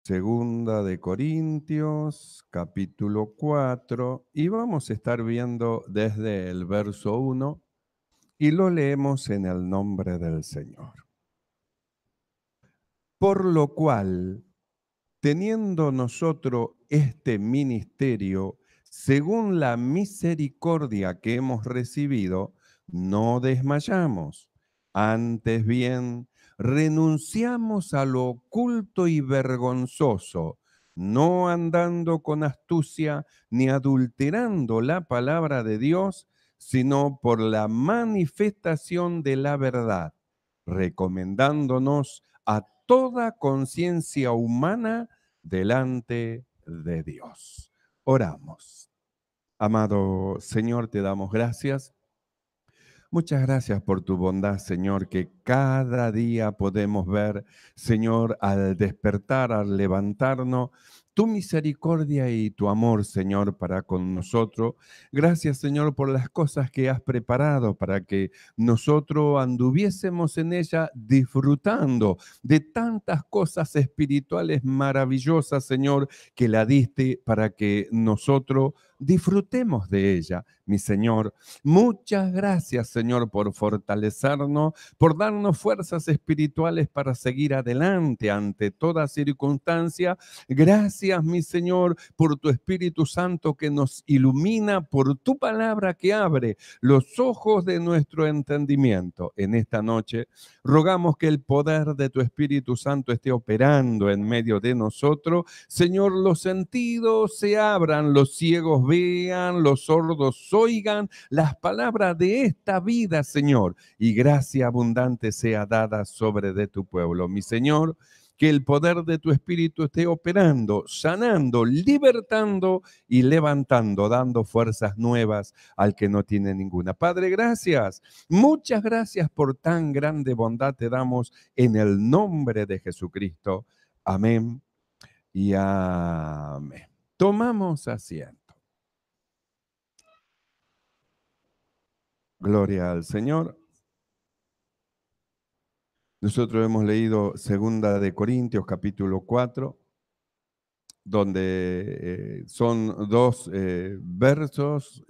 Segunda de Corintios, capítulo 4, y vamos a estar viendo desde el verso 1 y lo leemos en el nombre del Señor. Por lo cual, teniendo nosotros este ministerio, según la misericordia que hemos recibido, no desmayamos. Antes bien, renunciamos a lo oculto y vergonzoso, no andando con astucia ni adulterando la palabra de Dios, sino por la manifestación de la verdad, recomendándonos a toda conciencia humana delante de Dios. Oramos. Amado Señor, te damos gracias. Muchas gracias por tu bondad, Señor, que cada día podemos ver, Señor, al despertar, al levantarnos, tu misericordia y tu amor, Señor, para con nosotros. Gracias, Señor, por las cosas que has preparado para que nosotros anduviésemos en ella disfrutando de tantas cosas espirituales maravillosas, Señor, que la diste para que nosotros disfrutemos de ella, mi Señor. Muchas gracias, Señor, por fortalecernos, por darnos fuerzas espirituales para seguir adelante ante toda circunstancia. Gracias, mi Señor, por tu Espíritu Santo que nos ilumina, por tu palabra que abre los ojos de nuestro entendimiento. En esta noche rogamos que el poder de tu Espíritu Santo esté operando en medio de nosotros. Señor, los sentidos se abran, los ciegos vean, los sordos oigan las palabras de esta vida, Señor, y gracia abundante sea dada sobre de tu pueblo. Mi Señor, que el poder de tu Espíritu esté operando, sanando, libertando y levantando, dando fuerzas nuevas al que no tiene ninguna. Padre, gracias. Muchas gracias por tan grande bondad te damos en el nombre de Jesucristo. Amén y amén. Tomamos asiento. Gloria al Señor. Nosotros hemos leído Segunda de Corintios, capítulo 4, donde son dos versos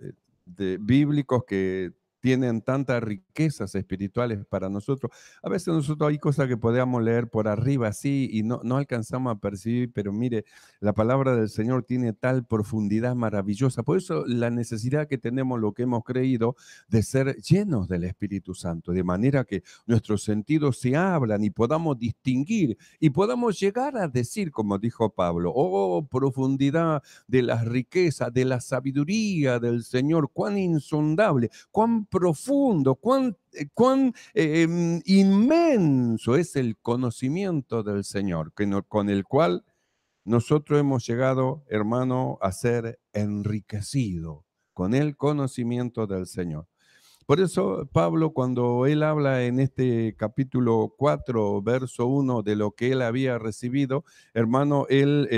bíblicos que tienen tantas riquezas espirituales para nosotros. A veces nosotros hay cosas que podemos leer por arriba así y no alcanzamos a percibir, pero mire, la palabra del Señor tiene tal profundidad maravillosa. Por eso la necesidad que tenemos, lo que hemos creído, de ser llenos del Espíritu Santo, de manera que nuestros sentidos se abran y podamos distinguir y podamos llegar a decir, como dijo Pablo, oh, profundidad de las riquezas, de la sabiduría del Señor, cuán insondable, cuán profundo, cuán inmenso es el conocimiento del Señor, con el cual nosotros hemos llegado, hermano, a ser enriquecidos con el conocimiento del Señor. Por eso Pablo, cuando él habla en este capítulo 4, verso 1, de lo que él había recibido, hermano, él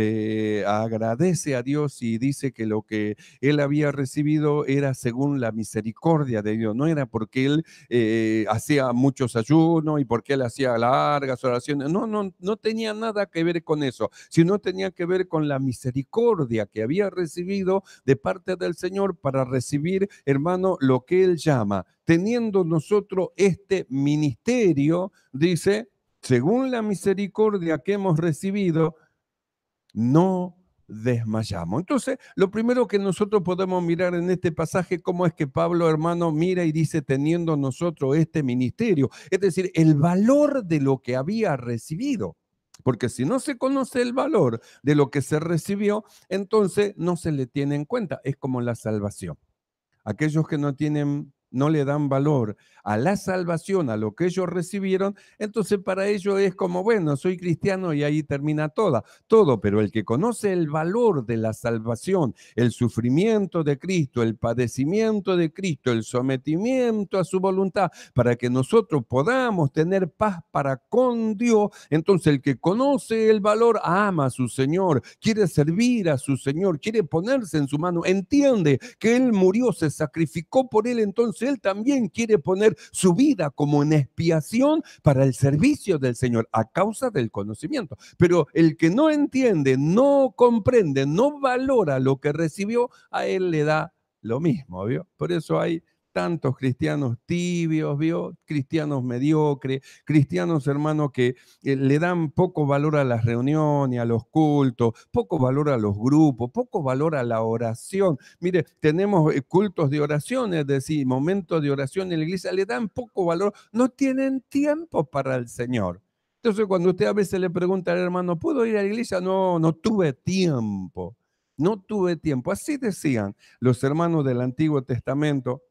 agradece a Dios y dice que lo que él había recibido era según la misericordia de Dios, no era porque él hacía muchos ayunos y porque él hacía largas oraciones, no tenía nada que ver con eso, sino tenía que ver con la misericordia que había recibido de parte del Señor para recibir, hermano, lo que él llama, teniendo nosotros este ministerio, dice, según la misericordia que hemos recibido, no desmayamos. Entonces, lo primero que nosotros podemos mirar en este pasaje, cómo es que Pablo, hermano, mira y dice, teniendo nosotros este ministerio, es decir, el valor de lo que había recibido. Porque si no se conoce el valor de lo que se recibió, entonces no se le tiene en cuenta. Es como la salvación. Aquellos que no le dan valor a la salvación, a lo que ellos recibieron, entonces para ellos es como, bueno, soy cristiano y ahí termina todo, pero el que conoce el valor de la salvación, el sufrimiento de Cristo, el padecimiento de Cristo, el sometimiento a su voluntad, para que nosotros podamos tener paz para con Dios, entonces el que conoce el valor ama a su Señor, quiere servir a su Señor, quiere ponerse en su mano, entiende que Él murió, se sacrificó por él, entonces él también quiere poner su vida como en expiación para el servicio del Señor a causa del conocimiento. Pero el que no entiende, no comprende, no valora lo que recibió, a él le da lo mismo, ¿vio? Por eso hay tantos cristianos tibios, ¿vio? Cristianos mediocres, cristianos, hermanos, que le dan poco valor a las reuniones, a los cultos, poco valor a los grupos, poco valor a la oración. Mire, tenemos cultos de oración, es decir, momentos de oración en la iglesia, le dan poco valor, no tienen tiempo para el Señor. Entonces, cuando usted a veces le pregunta al hermano, ¿puedo ir a la iglesia? No, no tuve tiempo. No tuve tiempo. Así decían los hermanos del Antiguo Testamento,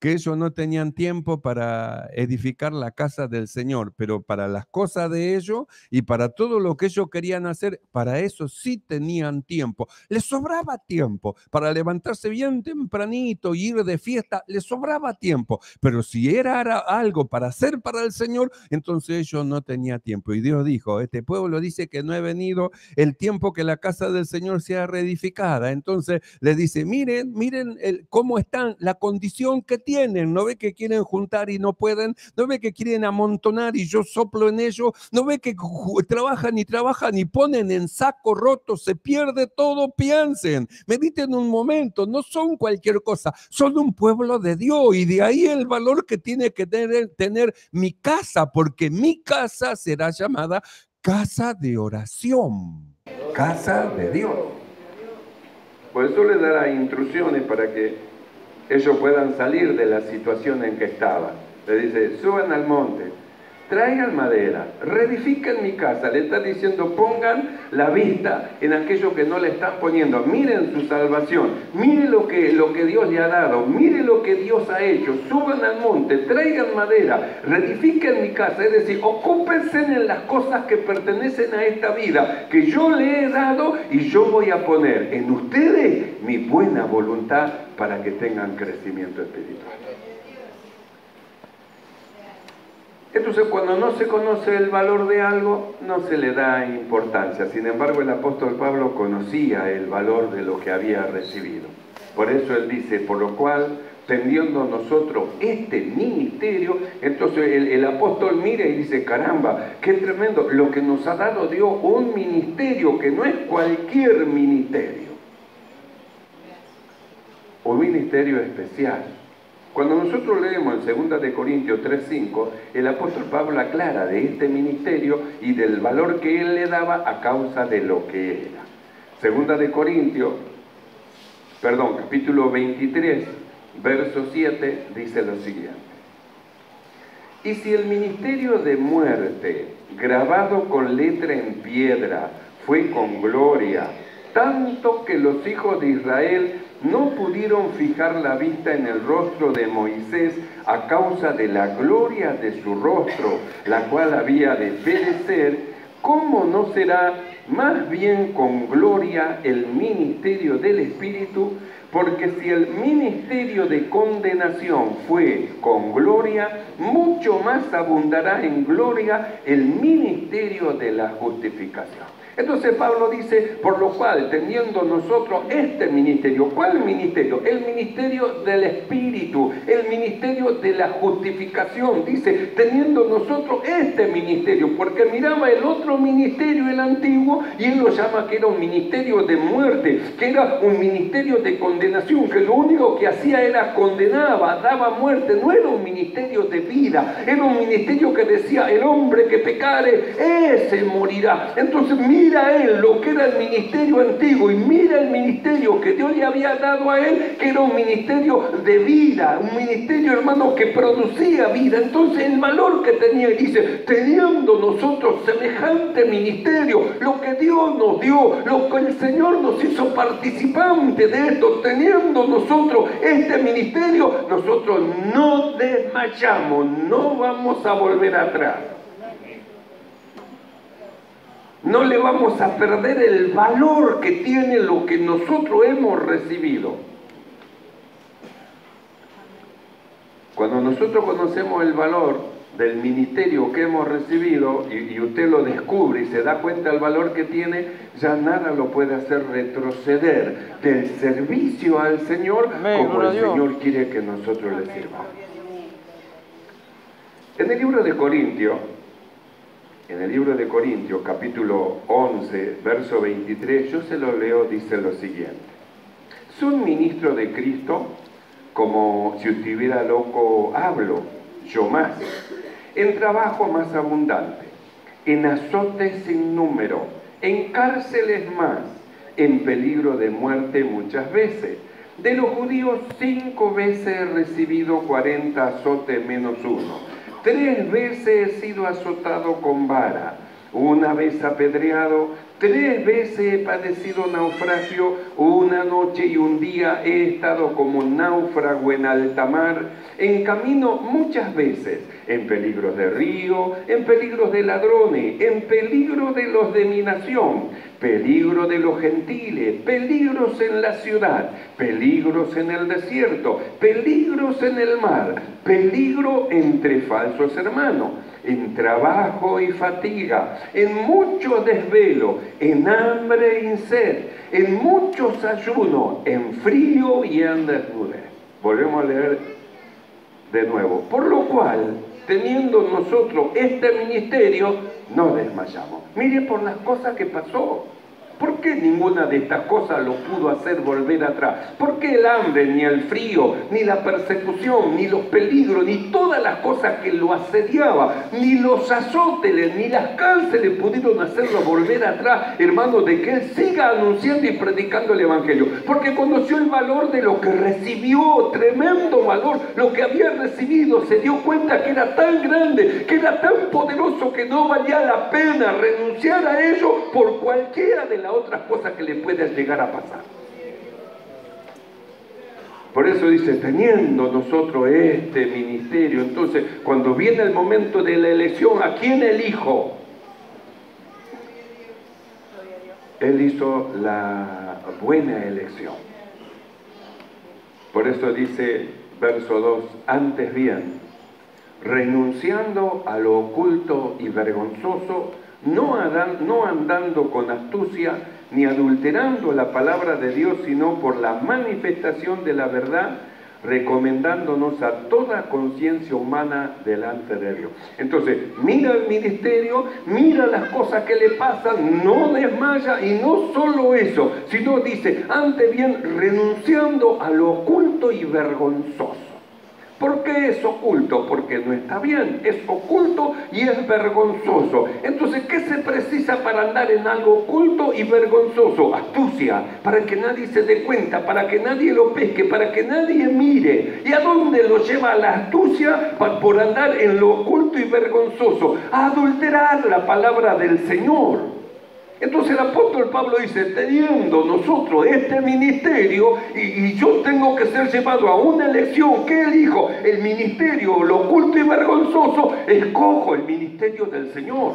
que ellos no tenían tiempo para edificar la casa del Señor, pero para las cosas de ellos y para todo lo que ellos querían hacer, para eso sí tenían tiempo. Les sobraba tiempo para levantarse bien tempranito y ir de fiesta, les sobraba tiempo. Pero si era algo para hacer para el Señor, entonces ellos no tenían tiempo. Y Dios dijo, este pueblo dice que no he venido el tiempo que la casa del Señor sea reedificada. Entonces le dice, miren cómo están, la condición que tienen. ¿No ve que quieren juntar y no pueden? ¿No ve que quieren amontonar y yo soplo en ellos? ¿No ve que trabajan y ponen en saco roto? Se pierde todo. Piensen, mediten un momento, no son cualquier cosa, son un pueblo de Dios, y de ahí el valor que tiene que tener mi casa, porque mi casa será llamada casa de oración, casa de Dios. Por eso le dará instrucciones para que ellos puedan salir de la situación en que estaban. Le dice, suban al monte, traigan madera, reedifiquen mi casa. Le está diciendo, pongan la vista en aquello que no le están poniendo. Miren su salvación, miren lo que Dios le ha dado, miren lo que Dios ha hecho. Suban al monte, traigan madera, reedifiquen mi casa. Es decir, ocúpense en las cosas que pertenecen a esta vida, que yo le he dado, y yo voy a poner en ustedes mi buena voluntad para que tengan crecimiento espiritual. Entonces, cuando no se conoce el valor de algo, no se le da importancia. Sin embargo, el apóstol Pablo conocía el valor de lo que había recibido. Por eso él dice, por lo cual, teniendo nosotros este ministerio, entonces el apóstol mira y dice, caramba, qué tremendo, lo que nos ha dado Dios, un ministerio que no es cualquier ministerio, un ministerio especial. Cuando nosotros leemos en 2 Corintios 3:5, el apóstol Pablo aclara de este ministerio y del valor que él le daba a causa de lo que era. 2 Corintios, capítulo 23, verso 7, dice lo siguiente. Y si el ministerio de muerte, grabado con letra en piedra, fue con gloria, tanto que los hijos de Israel no pudieron fijar la vista en el rostro de Moisés a causa de la gloria de su rostro, la cual había de perecer, ¿cómo no será más bien con gloria el ministerio del Espíritu? Porque si el ministerio de condenación fue con gloria, mucho más abundará en gloria el ministerio de la justificación. Entonces Pablo dice, por lo cual, teniendo nosotros este ministerio, ¿cuál ministerio? El ministerio del Espíritu, el ministerio de la justificación. Dice, teniendo nosotros este ministerio, porque miraba el otro ministerio, el antiguo, y él lo llama que era un ministerio de muerte, que era un ministerio de condenación, que lo único que hacía era condenaba, daba muerte, no era un ministerio de vida, era un ministerio que decía, el hombre que pecare, ese morirá. Entonces mira él lo que era el ministerio antiguo y mira el ministerio que Dios le había dado a él, que era un ministerio de vida, un ministerio, hermano, que producía vida. Entonces el valor que tenía, dice, teniendo nosotros semejante ministerio, lo que Dios nos dio, lo que el Señor nos hizo participante de esto, teniendo nosotros este ministerio, nosotros no desmayamos, no vamos a volver atrás. No le vamos a perder el valor que tiene lo que nosotros hemos recibido. Cuando nosotros conocemos el valor del ministerio que hemos recibido y usted lo descubre y se da cuenta del valor que tiene, ya nada lo puede hacer retroceder del servicio al Señor. Amén, como el Señor quiere que nosotros le sirvamos. En el libro de Corintios, capítulo 11, verso 23, yo se lo leo, dice lo siguiente: «Son ministro de Cristo, como si estuviera loco hablo, yo más, en trabajo más abundante, en azotes sin número, en cárceles más, en peligro de muerte muchas veces. De los judíos 5 veces he recibido 40 azotes menos uno. 3 veces he sido azotado con vara, 1 vez apedreado, 3 veces he padecido naufragio, 1 noche y 1 día he estado como náufrago en alta mar, en camino muchas veces, en peligros de río, en peligros de ladrones, en peligro de los de mi nación, peligro de los gentiles, peligros en la ciudad, peligros en el desierto, peligros en el mar, peligro entre falsos hermanos, en trabajo y fatiga, en mucho desvelo, en hambre y sed, en muchos ayunos, en frío y en desnudez». Volvemos a leer de nuevo. «Por lo cual, teniendo nosotros este ministerio, no desmayamos». Mire por las cosas que pasó. ¿Por qué ninguna de estas cosas lo pudo hacer volver atrás? ¿Por qué el hambre, ni el frío, ni la persecución, ni los peligros, ni todas las cosas que lo asediaban, ni los azotes, ni las cárceles pudieron hacerlo volver atrás, hermano, de que él siga anunciando y predicando el Evangelio? Porque conoció el valor de lo que recibió, tremendo valor, lo que había recibido, se dio cuenta que era tan grande, que era tan poderoso, que no valía la pena renunciar a ello por cualquiera de las otras cosas que le puedan llegar a pasar. Por eso dice, teniendo nosotros este ministerio, entonces cuando viene el momento de la elección, ¿a quién elijo? Él hizo la buena elección. Por eso dice, verso 2, antes bien, renunciando a lo oculto y vergonzoso, no andando con astucia, ni adulterando la palabra de Dios, sino por la manifestación de la verdad, recomendándonos a toda conciencia humana delante de Dios. Entonces, mira el ministerio, mira las cosas que le pasan, no desmaya, y no solo eso, sino dice, antes bien, renunciando a lo oculto y vergonzoso. ¿Por qué es oculto? Porque no está bien, es oculto y es vergonzoso. Entonces, ¿qué se precisa para andar en algo oculto y vergonzoso? Astucia, para que nadie se dé cuenta, para que nadie lo pesque, para que nadie mire. ¿Y a dónde lo lleva la astucia? Por andar en lo oculto y vergonzoso, a adulterar la palabra del Señor. Entonces el apóstol Pablo dice, teniendo nosotros este ministerio, y yo tengo que ser llevado a una elección, ¿qué elijo? El ministerio, lo oculto y vergonzoso, escojo el ministerio del Señor.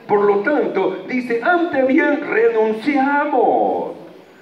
Por lo tanto, dice, antes bien renunciamos.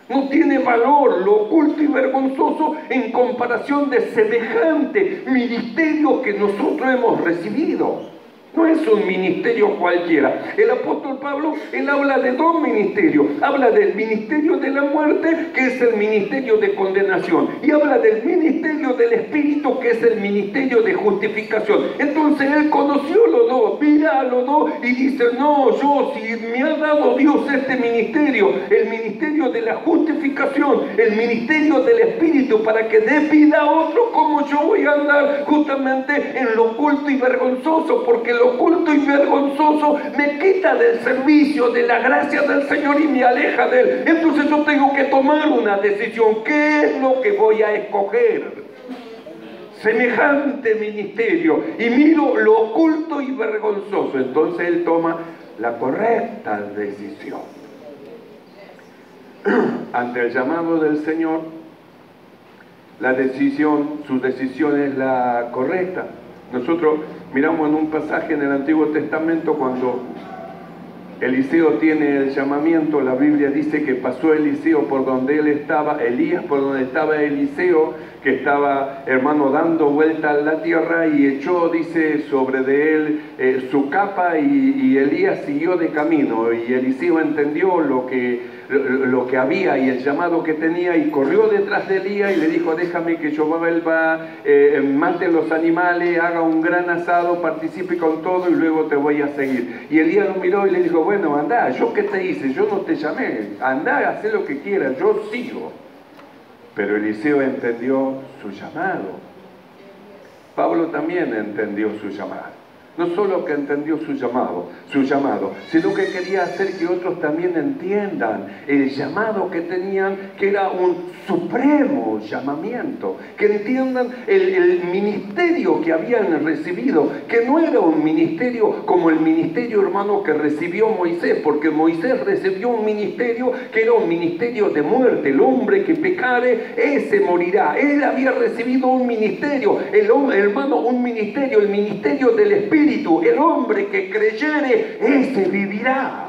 No tiene valor lo oculto y vergonzoso en comparación de semejante ministerio que nosotros hemos recibido. No es un ministerio cualquiera. El apóstol Pablo, él habla de 2 ministerios. Habla del ministerio de la muerte, que es el ministerio de condenación. Y habla del ministerio del Espíritu, que es el ministerio de justificación. Entonces él conoció los 2, mira a los 2 y dice, no, yo, si me ha dado Dios este ministerio, el ministerio de la justificación, el ministerio del Espíritu, para que dé vida a otro, ¿cómo yo voy a andar justamente en lo oculto y vergonzoso? Porque lo oculto y vergonzoso me quita del servicio, de la gracia del Señor, y me aleja de Él. Entonces yo tengo que tomar una decisión. ¿Qué es lo que voy a escoger? Semejante ministerio, y miro lo oculto y vergonzoso. Entonces él toma la correcta decisión. Ante el llamado del Señor, su decisión es la correcta. Nosotros miramos en un pasaje en el Antiguo Testamento cuando Eliseo tiene el llamamiento, la Biblia dice que pasó Eliseo por donde él estaba, Elías por donde estaba Eliseo, que estaba, hermano, dando vuelta a la tierra, y echó, dice, sobre de él su capa, y Elías siguió de camino, y Eliseo entendió lo que había y el llamado que tenía, y corrió detrás de Elías y le dijo: déjame que yo vuelva, mate los animales, haga un gran asado, participe con todo y luego te voy a seguir. Y Elías lo miró y le dijo: bueno, anda, ¿yo qué te hice? Yo no te llamé, anda, haz lo que quieras, yo sigo. Pero Eliseo entendió su llamado. Pablo también entendió su llamado. No solo que entendió su llamado, sino que quería hacer que otros también entiendan el llamado que tenían, que era un supremo llamamiento, que entiendan el ministerio que habían recibido, que no era un ministerio como el ministerio, hermano, que recibió Moisés, porque Moisés recibió un ministerio que era un ministerio de muerte. El hombre que pecare, ese morirá. Él había recibido un ministerio, hermano, un ministerio, el ministerio del Espíritu. El hombre que creyere, ese vivirá.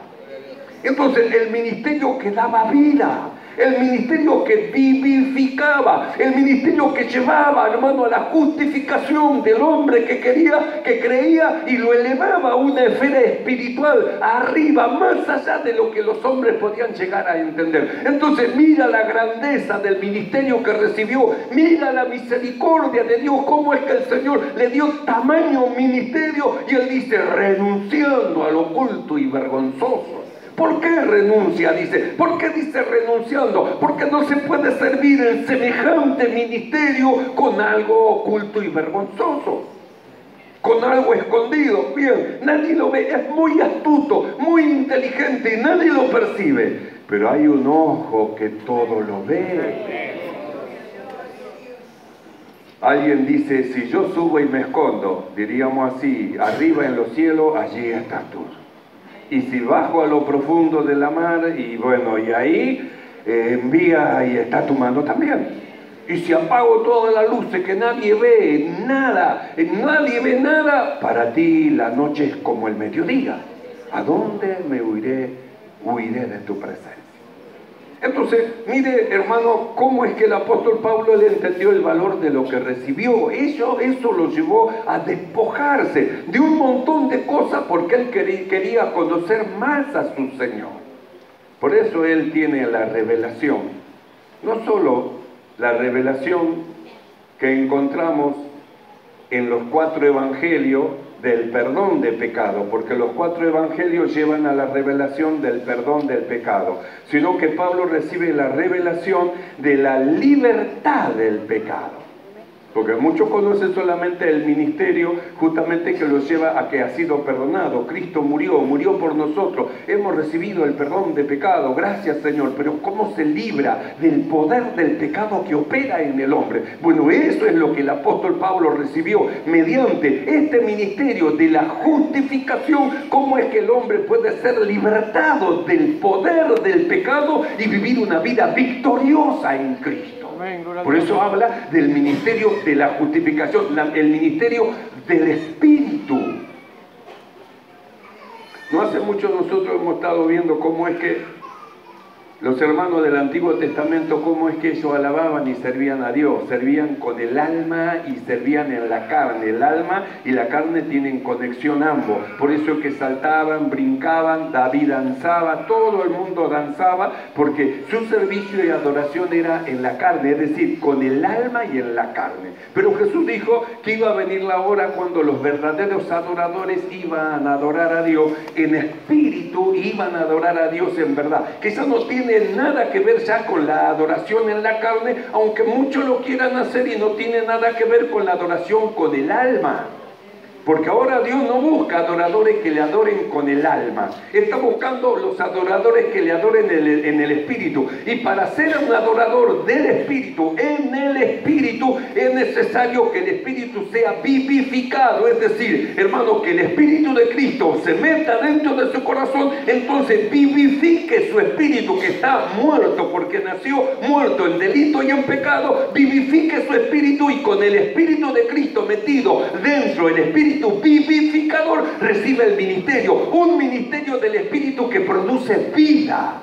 Entonces, el ministerio que daba vida, el ministerio que vivificaba, el ministerio que llevaba, hermano, a la justificación del hombre que creía, y lo elevaba a una esfera espiritual arriba, más allá de lo que los hombres podían llegar a entender. Entonces, mira la grandeza del ministerio que recibió, mira la misericordia de Dios, cómo es que el Señor le dio tamaño ministerio, y él dice: renunciando al oculto y vergonzoso. ¿Por qué renuncia? Dice. ¿Por qué dice renunciando? Porque no se puede servir en semejante ministerio con algo oculto y vergonzoso, con algo escondido. Bien, nadie lo ve, es muy astuto, muy inteligente y nadie lo percibe. Pero hay un ojo que todo lo ve. Alguien dice: si yo subo y me escondo, diríamos así, arriba en los cielos, allí estás tú. Y si bajo a lo profundo de la mar, y bueno, y ahí envía y está tu mano también. Y si apago todas las luces que nadie ve nada, para ti la noche es como el mediodía. ¿A dónde me huiré de tu presencia? Entonces, mire, hermano, cómo es que el apóstol Pablo le entendió el valor de lo que recibió. Eso lo llevó a despojarse de un montón de cosas, porque él quería conocer más a su Señor. Por eso él tiene la revelación. No solo la revelación que encontramos en los 4 evangelios del perdón de pecado, porque los 4 evangelios llevan a la revelación del perdón del pecado, sino que Pablo recibe la revelación de la libertad del pecado. Porque muchos conocen solamente el ministerio, justamente que los lleva a que ha sido perdonado. Cristo murió por nosotros. Hemos recibido el perdón de pecado. Gracias, Señor. Pero ¿cómo se libra del poder del pecado que opera en el hombre? Bueno, eso es lo que el apóstol Pablo recibió mediante este ministerio de la justificación. ¿Cómo es que el hombre puede ser libertado del poder del pecado y vivir una vida victoriosa en Cristo? Por eso habla del ministerio de la justificación, el ministerio del Espíritu. No hace mucho nosotros hemos estado viendo cómo es que los hermanos del Antiguo Testamento, cómo es que ellos alababan y servían a Dios. Servían con el alma y servían en la carne. El alma y la carne tienen conexión ambos. Por eso es que saltaban, brincaban, David danzaba, todo el mundo danzaba, porque su servicio y adoración era en la carne, es decir, con el alma y en la carne. Pero Jesús dijo que iba a venir la hora cuando los verdaderos adoradores iban a adorar a Dios en espíritu, iban a adorar a Dios en verdad. Que eso no tiene nada que ver ya con la adoración en la carne, aunque muchos lo quieran hacer, y no tiene nada que ver con la adoración con el alma. Porque ahora Dios no busca adoradores que le adoren con el alma. Está buscando los adoradores que le adoren en el espíritu. Y para ser un adorador del espíritu, en el espíritu, es necesario que el espíritu sea vivificado. Es decir, hermano, que el espíritu de Cristo se meta dentro de su corazón, entonces vivifique su espíritu que está muerto, porque nació muerto en delito y en pecado, vivifique su espíritu, y con el espíritu de Cristo metido dentro, el espíritu vivificador, recibe el ministerio, un ministerio del espíritu que produce vida.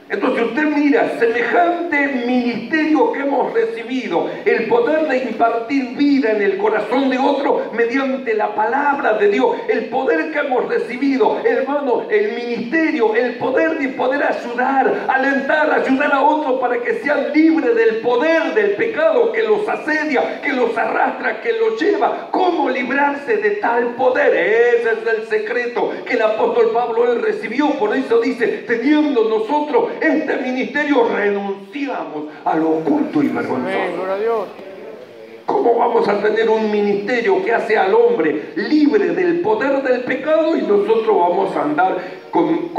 Entonces usted mira, semejante ministerio que hemos recibido, el poder de impartir vida en el corazón de otro mediante la palabra de Dios, el poder que hemos recibido, hermano, el ministerio, el poder de poder ayudar, alentar, ayudar a otros para que sean libres del poder del pecado que los asedia, que los arrastra, que los lleva. ¿Cómo librarse de tal poder? Ese es el secreto que el apóstol Pablo él recibió. Por eso dice, teniendo nosotros este ministerio, renunciamos a lo oculto y vergonzoso. ¿Cómo vamos a tener un ministerio que hace al hombre libre del poder del pecado y nosotros vamos a andar con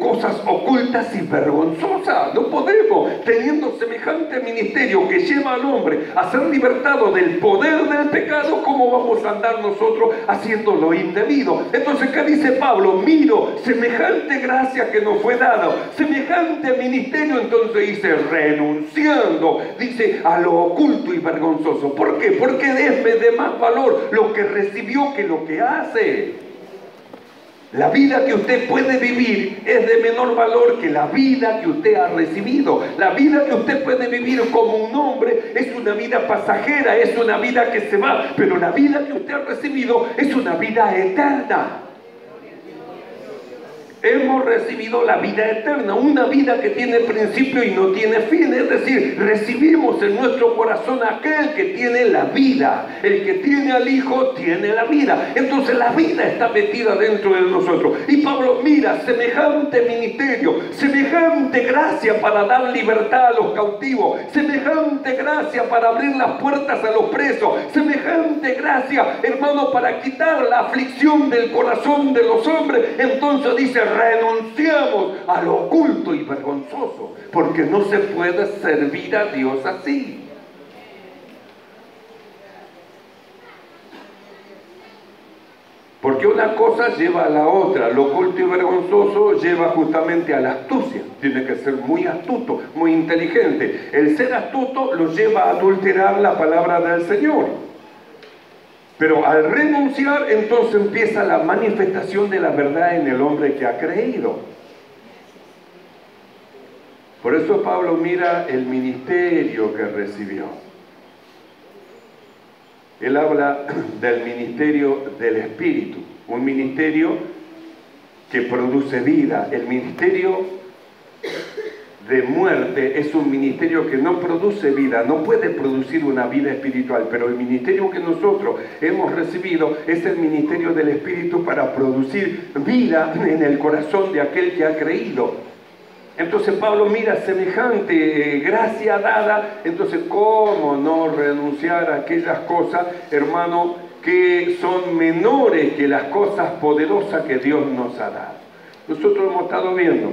cosas ocultas y vergonzosas? No podemos. Teniendo semejante ministerio que lleva al hombre a ser libertado del poder del pecado, ¿cómo vamos a andar nosotros haciendo lo indebido? Entonces, ¿qué dice Pablo? Miro semejante gracia que nos fue dada, semejante ministerio. Entonces dice, renunciando, dice, a lo oculto y vergonzoso. ¿Por qué? Porque es de más valor lo que recibió que lo que hace. La vida que usted puede vivir es de menor valor que la vida que usted ha recibido. La vida que usted puede vivir como un hombre es una vida pasajera, es una vida que se va, pero la vida que usted ha recibido es una vida eterna. Hemos recibido la vida eterna, una vida que tiene principio y no tiene fin. Es decir, recibimos en nuestro corazón aquel que tiene la vida. El que tiene al Hijo tiene la vida. Entonces la vida está metida dentro de nosotros. Y Pablo mira semejante ministerio, semejante gracia para dar libertad a los cautivos, semejante gracia para abrir las puertas a los presos, semejante gracia, hermano, para quitar la aflicción del corazón de los hombres. Entonces dice, renunciamos a lo oculto y vergonzoso, porque no se puede servir a Dios así. Porque una cosa lleva a la otra. Lo oculto y vergonzoso lleva justamente a la astucia. Tiene que ser muy astuto, muy inteligente. El ser astuto lo lleva a adulterar la palabra del Señor. Pero al renunciar, entonces empieza la manifestación de la verdad en el hombre que ha creído. Por eso Pablo mira el ministerio que recibió. Él habla del ministerio del Espíritu, un ministerio que produce vida. El ministerio de muerte es un ministerio que no produce vida, no puede producir una vida espiritual, pero el ministerio que nosotros hemos recibido es el ministerio del Espíritu para producir vida en el corazón de aquel que ha creído. Entonces Pablo mira semejante gracia dada. Entonces, ¿cómo no renunciar a aquellas cosas, hermano, que son menores que las cosas poderosas que Dios nos ha dado? Nosotros hemos estado viendo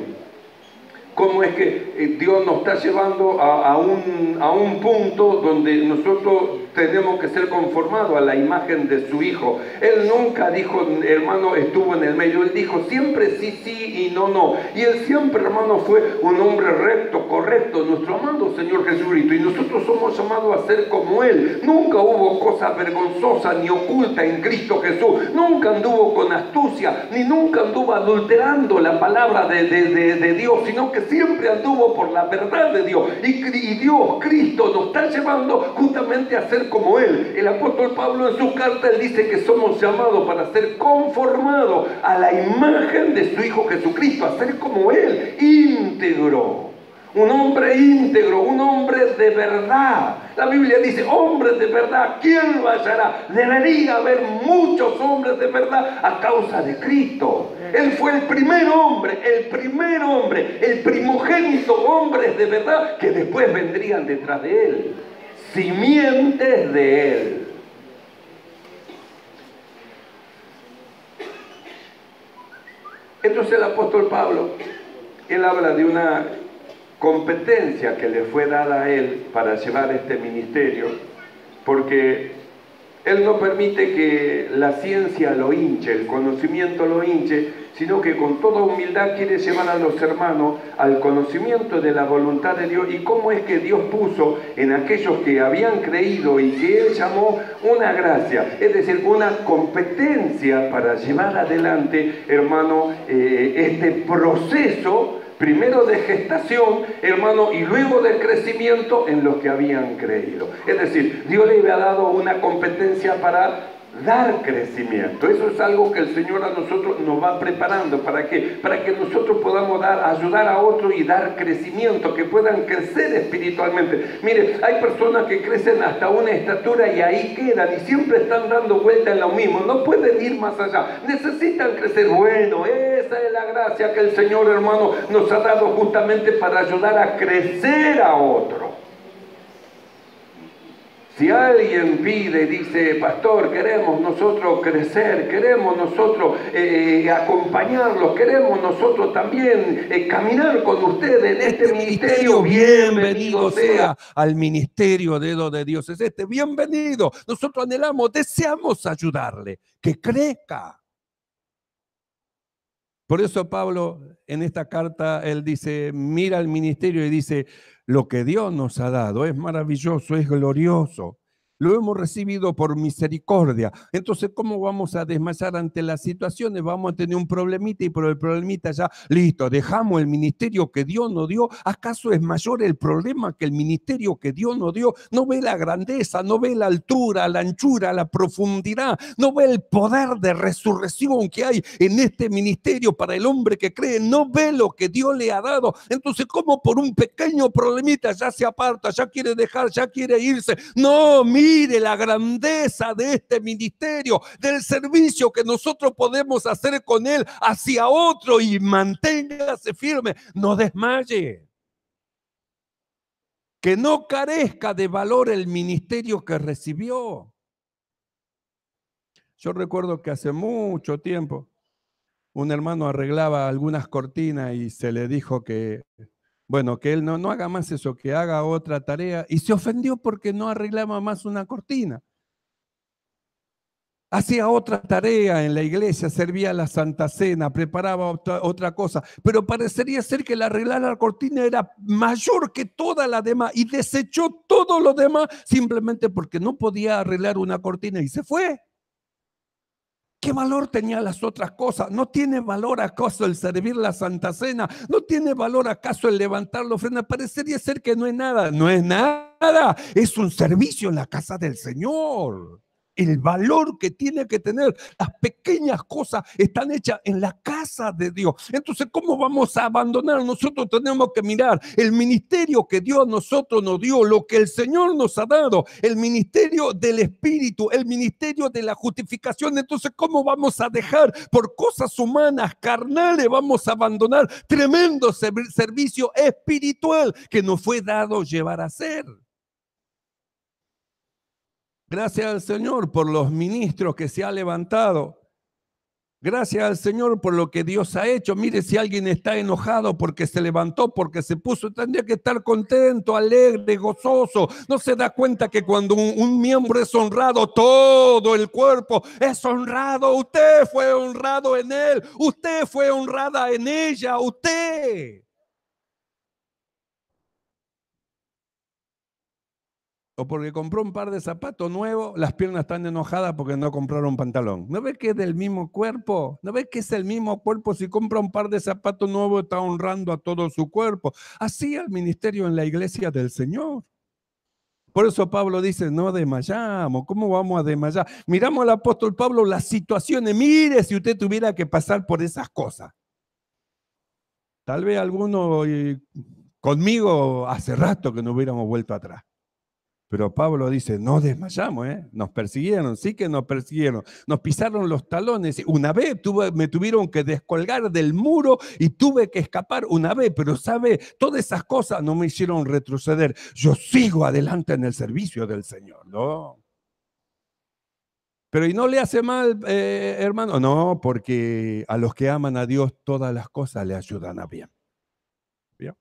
cómo es que Dios nos está llevando a un punto donde nosotros tenemos que ser conformados a la imagen de su Hijo. Él nunca dijo, hermano, estuvo en el medio. Él dijo siempre sí, sí y no, no. Y él siempre, hermano, fue un hombre recto, correcto, nuestro amado Señor Jesucristo. Y nosotros somos llamados a ser como Él. Nunca hubo cosa vergonzosa ni oculta en Cristo Jesús. Nunca anduvo con astucia, ni nunca anduvo adulterando la palabra de Dios, sino que siempre anduvo por la verdad de Dios. Y Dios, Cristo, nos está llevando justamente a ser como Él. El apóstol Pablo en su carta, él dice que somos llamados para ser conformados a la imagen de su Hijo Jesucristo, a ser como Él, íntegro. Un hombre íntegro, un hombre de verdad. La Biblia dice, hombres de verdad, ¿quién lo hallará? Debería haber muchos hombres de verdad a causa de Cristo. Él fue el primer hombre, el primogénito hombre de verdad que después vendrían detrás de Él. Simientes de Él. Entonces el apóstol Pablo, él habla de una competencia que le fue dada a él para llevar este ministerio, porque él no permite que la ciencia lo hinche, el conocimiento lo hinche, sino que con toda humildad quiere llevar a los hermanos al conocimiento de la voluntad de Dios y cómo es que Dios puso en aquellos que habían creído y que Él llamó una gracia, es decir, una competencia para llevar adelante, hermano, este proceso, primero de gestación, hermano, y luego de crecimiento en los que habían creído. Es decir, Dios le había dado una competencia para dar crecimiento. Eso es algo que el Señor a nosotros nos va preparando. ¿Para qué? Para que nosotros podamos ayudar a otros y dar crecimiento, que puedan crecer espiritualmente. Mire, hay personas que crecen hasta una estatura y ahí quedan y siempre están dando vuelta en lo mismo. No pueden ir más allá. Necesitan crecer. Bueno, esa es la gracia que el Señor, hermano, nos ha dado justamente para ayudar a crecer a otro. Si alguien pide, dice, pastor, queremos nosotros crecer, queremos nosotros acompañarlos, queremos nosotros también caminar con ustedes en este ministerio, bienvenido sea al ministerio de Dios. Es bienvenido. Nosotros anhelamos, deseamos ayudarle, que crezca. Por eso Pablo en esta carta, él dice, mira el ministerio y dice, lo que Dios nos ha dado es maravilloso, es glorioso. Lo hemos recibido por misericordia. Entonces, ¿cómo vamos a desmayar ante las situaciones? Vamos a tener un problemita y por el problemita ya, listo, dejamos el ministerio que Dios nos dio. ¿Acaso es mayor el problema que el ministerio que Dios nos dio? No ve la grandeza, no ve la altura, la anchura, la profundidad, no ve el poder de resurrección que hay en este ministerio para el hombre que cree, no ve lo que Dios le ha dado. Entonces, ¿cómo por un pequeño problemita ya se aparta, ya quiere dejar, ya quiere irse? No, mire la grandeza de este ministerio, del servicio que nosotros podemos hacer con él hacia otro y manténgase firme, no desmaye. Que no carezca de valor el ministerio que recibió. Yo recuerdo que hace mucho tiempo un hermano arreglaba algunas cortinas y se le dijo que, bueno, que él no haga más eso, que haga otra tarea, y se ofendió porque no arreglaba más una cortina. Hacía otra tarea en la iglesia, servía la Santa Cena, preparaba otra cosa, pero parecería ser que el arreglar la cortina era mayor que toda la demás y desechó todo lo demás simplemente porque no podía arreglar una cortina y se fue. ¿Qué valor tenía las otras cosas? ¿No tiene valor acaso el servir la Santa Cena? ¿No tiene valor acaso el levantar la ofrenda? Parecería ser que no es nada. No es nada. Es un servicio en la casa del Señor. El valor que tiene que tener las pequeñas cosas están hechas en la casa de Dios. Entonces, ¿cómo vamos a abandonar? Nosotros tenemos que mirar el ministerio que Dios a nosotros nos dio, lo que el Señor nos ha dado, el ministerio del Espíritu, el ministerio de la justificación. Entonces, ¿cómo vamos a dejar por cosas humanas, carnales, vamos a abandonar tremendo servicio espiritual que nos fue dado llevar a ser? Gracias al Señor por los ministros que se ha levantado. Gracias al Señor por lo que Dios ha hecho. Mire, si alguien está enojado porque se levantó, porque se puso, tendría que estar contento, alegre, gozoso. No se da cuenta que cuando un miembro es honrado, todo el cuerpo es honrado. Usted fue honrado en él. Usted fue honrada en ella. Usted. O porque compró un par de zapatos nuevos, las piernas están enojadas porque no compraron pantalón. ¿No ves que es del mismo cuerpo? ¿No ves que es el mismo cuerpo? Si compra un par de zapatos nuevos, está honrando a todo su cuerpo. Así el ministerio en la iglesia del Señor. Por eso Pablo dice, no desmayamos. ¿Cómo vamos a desmayar? Miramos al apóstol Pablo las situaciones. Mire si usted tuviera que pasar por esas cosas. Tal vez alguno conmigo hace rato que no hubiéramos vuelto atrás. Pero Pablo dice, no desmayamos, nos persiguieron, sí que nos persiguieron, nos pisaron los talones. Una vez me tuvieron que descolgar del muro y tuve que escapar una vez, pero sabe, todas esas cosas no me hicieron retroceder. Yo sigo adelante en el servicio del Señor, ¿no? Pero ¿y no le hace mal, hermano? No, porque a los que aman a Dios todas las cosas le ayudan a bien. ¿Bien?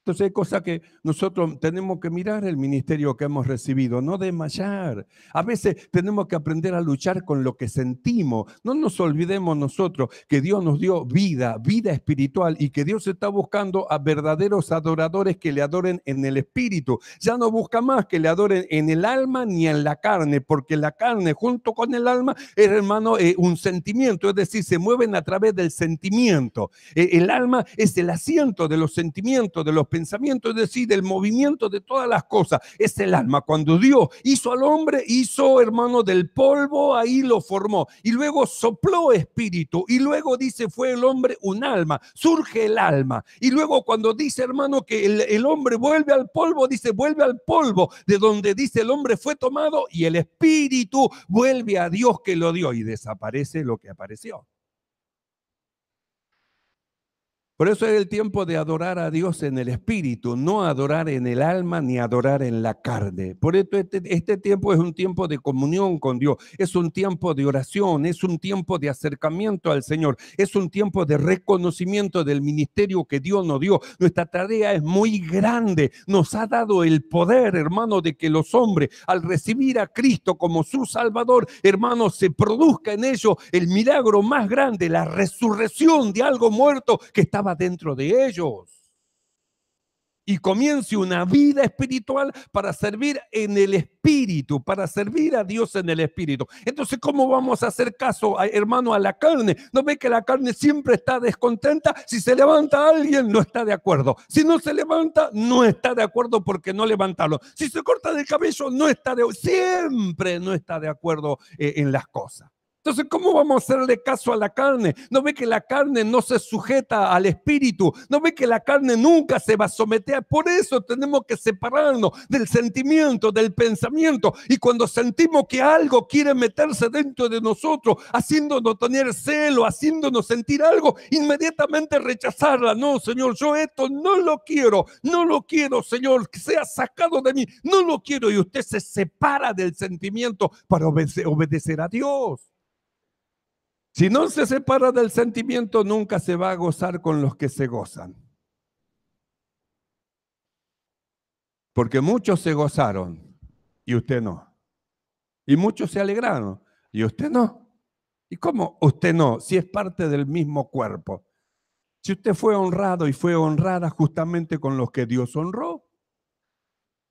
Entonces hay cosas que nosotros tenemos que mirar el ministerio que hemos recibido, no desmayar. A veces tenemos que aprender a luchar con lo que sentimos. No nos olvidemos nosotros que Dios nos dio vida, vida espiritual, y que Dios está buscando a verdaderos adoradores que le adoren en el espíritu. Ya no busca más que le adoren en el alma ni en la carne, porque la carne junto con el alma es, hermano, un sentimiento, es decir, se mueven a través del sentimiento. El alma es el asiento de los sentimientos, de los pensamientos, es decir, del movimiento de todas las cosas. Es el alma. Cuando Dios hizo al hombre, hizo, hermano, del polvo, ahí lo formó. Y luego sopló espíritu. Y luego dice, fue el hombre un alma. Surge el alma. Y luego cuando dice, hermano, que el hombre vuelve al polvo, dice, vuelve al polvo, de donde dice el hombre fue tomado, y el espíritu vuelve a Dios que lo dio, y desaparece lo que apareció. Por eso es el tiempo de adorar a Dios en el espíritu, no adorar en el alma ni adorar en la carne. Por eso este tiempo es un tiempo de comunión con Dios, es un tiempo de oración, es un tiempo de acercamiento al Señor, es un tiempo de reconocimiento del ministerio que Dios nos dio. Nuestra tarea es muy grande, nos ha dado el poder, hermano, de que los hombres, al recibir a Cristo como su Salvador, hermano, se produzca en ellos el milagro más grande, la resurrección de algo muerto que estaba dentro de ellos, y comience una vida espiritual para servir en el espíritu, para servir a Dios en el espíritu. Entonces, ¿cómo vamos a hacer caso, hermano, a la carne? ¿No ve que la carne siempre está descontenta? Si se levanta alguien, no está de acuerdo. Si no se levanta, no está de acuerdo porque no levantarlo. Si se corta el cabello, no está siempre no está de acuerdo en las cosas. Entonces, ¿cómo vamos a hacerle caso a la carne? ¿No ve que la carne no se sujeta al espíritu? ¿No ve que la carne nunca se va a someter? Por eso tenemos que separarnos del sentimiento, del pensamiento. Y cuando sentimos que algo quiere meterse dentro de nosotros, haciéndonos tener celo, haciéndonos sentir algo, inmediatamente rechazarla. No, Señor, yo esto no lo quiero, Señor, que sea sacado de mí, no lo quiero. Y usted se separa del sentimiento para obedecer a Dios. Si no se separa del sentimiento, nunca se va a gozar con los que se gozan. Porque muchos se gozaron y usted no. Y muchos se alegraron y usted no. ¿Y cómo usted no? Si es parte del mismo cuerpo. Si usted fue honrado y fue honrada justamente con los que Dios honró.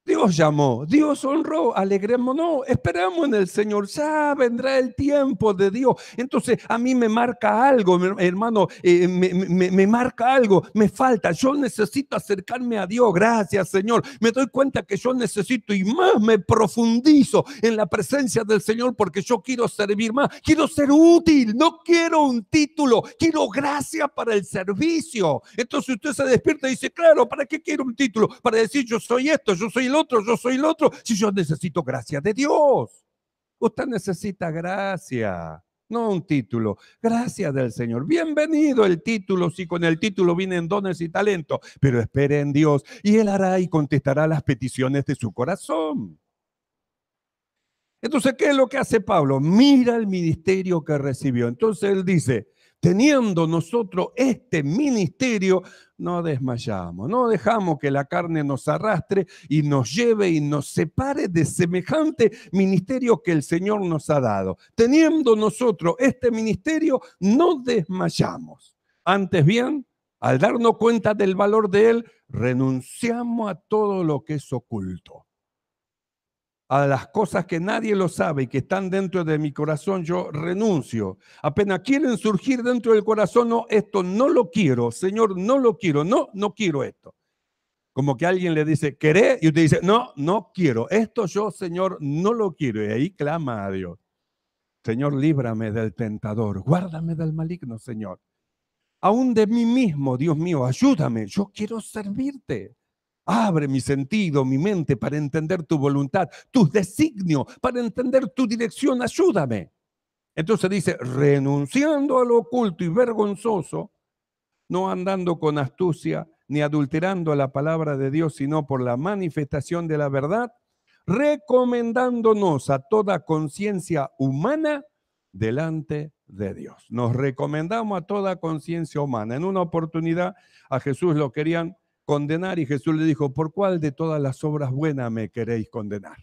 Dios llamó, Dios honró, alegrémonos, esperamos en el Señor, ya vendrá el tiempo de Dios. Entonces a mí me marca algo, hermano, me marca algo, me falta, yo necesito acercarme a Dios, gracias Señor, me doy cuenta que yo necesito y más me profundizo en la presencia del Señor porque yo quiero servir más, quiero ser útil, no quiero un título, quiero gracia para el servicio. Entonces usted se despierta y dice, claro, ¿para qué quiero un título? Para decir yo soy esto, yo soy el otro, yo soy el otro, si yo necesito gracia de Dios. Usted necesita gracia, no un título, gracia del Señor. Bienvenido el título, si con el título vienen dones y talentos, pero espere en Dios y Él hará y contestará las peticiones de su corazón. Entonces, ¿qué es lo que hace Pablo? Mira el ministerio que recibió. Entonces él dice, teniendo nosotros este ministerio, no desmayamos, no dejamos que la carne nos arrastre y nos lleve y nos separe de semejante ministerio que el Señor nos ha dado. Teniendo nosotros este ministerio, no desmayamos. Antes bien, al darnos cuenta del valor de él, renunciamos a todo lo que es oculto. A las cosas que nadie lo sabe y que están dentro de mi corazón, yo renuncio. Apenas quieren surgir dentro del corazón, no, esto no lo quiero, Señor, no lo quiero, no quiero esto. Como que alguien le dice, ¿querés? Y usted dice, no quiero, esto yo, Señor, no lo quiero. Y ahí clama a Dios. Señor, líbrame del tentador, guárdame del maligno, Señor. Aún de mí mismo, Dios mío, ayúdame, yo quiero servirte. Abre mi sentido, mi mente para entender tu voluntad, tus designios, para entender tu dirección, ayúdame. Entonces dice, renunciando a lo oculto y vergonzoso, no andando con astucia ni adulterando la palabra de Dios, sino por la manifestación de la verdad, recomendándonos a toda conciencia humana delante de Dios. Nos recomendamos a toda conciencia humana. En una oportunidad a Jesús lo querían condenar y Jesús le dijo, ¿por cuál de todas las obras buenas me queréis condenar?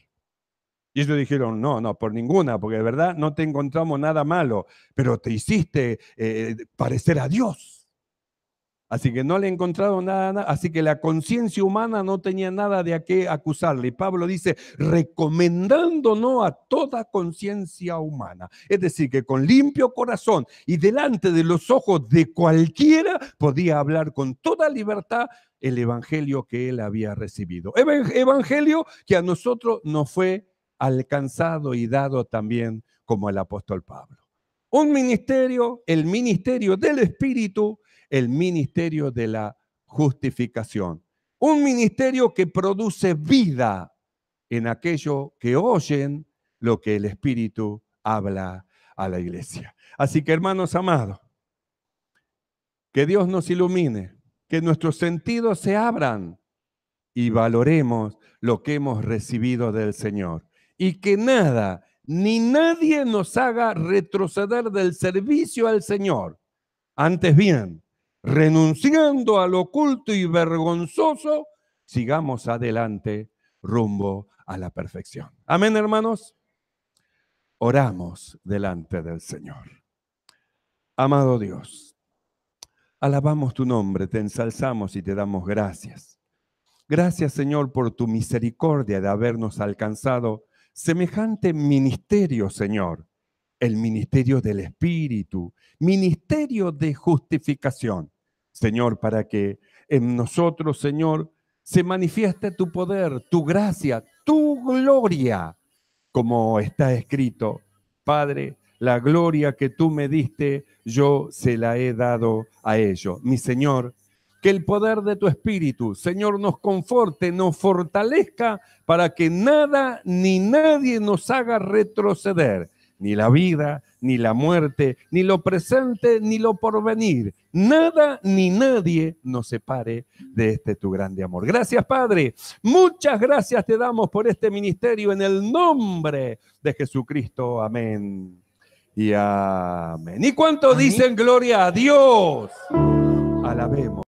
Y ellos dijeron, no, por ninguna, porque de verdad no te encontramos nada malo, pero te hiciste parecer a Dios. Así que no le encontraron nada, así que la conciencia humana no tenía nada de a qué acusarle. Y Pablo dice, recomendándonos a toda conciencia humana. Es decir, que con limpio corazón y delante de los ojos de cualquiera podía hablar con toda libertad el evangelio que él había recibido. Evangelio que a nosotros nos fue alcanzado y dado también como el apóstol Pablo. Un ministerio, el ministerio del Espíritu, el ministerio de la justificación. Un ministerio que produce vida en aquellos que oyen lo que el Espíritu habla a la iglesia. Así que, hermanos amados, que Dios nos ilumine, que nuestros sentidos se abran y valoremos lo que hemos recibido del Señor. Y que nada ni nadie nos haga retroceder del servicio al Señor. Antes bien, renunciando a lo oculto y vergonzoso, sigamos adelante rumbo a la perfección. Amén, hermanos. Oramos delante del Señor. Amado Dios, alabamos tu nombre, te ensalzamos y te damos gracias. Gracias, Señor, por tu misericordia de habernos alcanzado semejante ministerio, Señor. El ministerio del Espíritu, ministerio de justificación. Señor, para que en nosotros, Señor, se manifieste tu poder, tu gracia, tu gloria, como está escrito. Padre, la gloria que tú me diste, yo se la he dado a ellos. Mi Señor, que el poder de tu Espíritu, Señor, nos conforte, nos fortalezca para que nada ni nadie nos haga retroceder. Ni la vida, ni la muerte, ni lo presente, ni lo porvenir. Nada ni nadie nos separe de este tu grande amor. Gracias, Padre. Muchas gracias te damos por este ministerio en el nombre de Jesucristo. Amén y amén. ¿Y cuánto dicen gloria a Dios? Alabemos.